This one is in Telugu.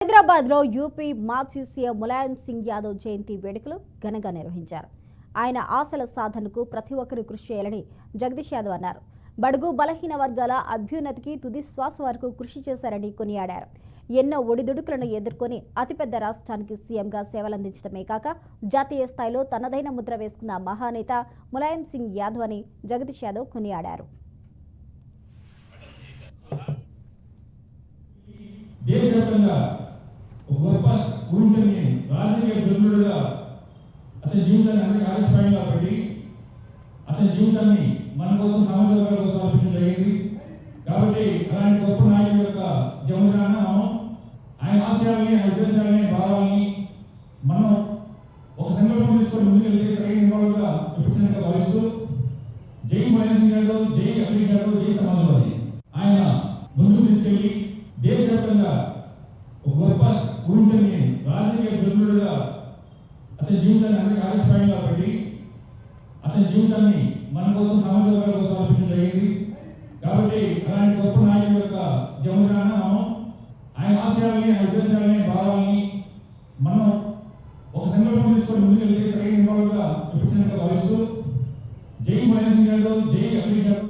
హైదరాబాద్లో యూపీ మాజీ సీఎం ములాయం సింగ్ యాదవ్ జయంతి వేడుకలు ఘనంగా నిర్వహించారు. ఆయన ఆశల సాధనకు ప్రతి ఒక్కరూ కృషి చేయాలని జగదీష్ యాదవ్ అన్నారు. బడుగు బలహీన వర్గాల అభ్యున్నతికి తుది శ్వాస వరకు కృషి చేశారని కొనియాడారు. ఎన్నో ఒడిదుడుకులను ఎదుర్కొని అతిపెద్ద రాష్ట్రానికి సీఎంగా సేవలందించడమే కాక జాతీయ స్థాయిలో తనదైన ముద్ర వేసుకున్న మహానేత ములాయం సింగ్ యాదవ్ అని జగదీష్ యాదవ్ కొనియాడారు. గొప్ప ఊహించని రాజకీయ దుర్నుడుగా అతని జీవితాన్ని అందరికీ ఆదర్శప్రాయంగా పెట్టి అతని జీవితాన్ని మన కోసం సమాజ వర్గాల కోసం అర్పించడం జరిగింది. కాబట్టి అలాంటి గొప్ప నాయకుడి యొక్క జన్మదినాన మనం ఆయన ఆశయాలని, ఆయన ఉద్దేశాలని, భావాలని మనం ఒక సంకల్పం తీసుకొని ముందుకెళ్తే సరైన నివాళులుగా విభజనగా భావిస్తూ జై ములాయం సింగ్ యాదవ్, జై అఖిలేష్ యాదవ్, జై సమాజ్వాదీ ఆయన ముందుకు తీసుకెళ్లి దేశవ్యాప్తంగా గొప్ప ఊహించని రాజకీయ దుర్నుడుగా అతని జీవితాన్ని అందరికీ ఆదర్శప్రాయంగా పెట్టి అతని జీవితాన్ని మన కోసం సమాజ వర్గాల కోసం అర్పించడం జరిగింది. కాబట్టి అలాంటి గొప్ప నాయకుడి యొక్క జన్మదినాన మనం ఆయన ఆశయాలని, ఆయన ఉద్దేశాలని, భావాలని మనం ఒక సంకల్పం తీసుకొని ముందుకెళ్తే సరైన నివాళులుగా విభజనగా భావిస్తూ జై ములాయం సింగ్ యాదవ్, జై అఖిలేష్ యాదవ్.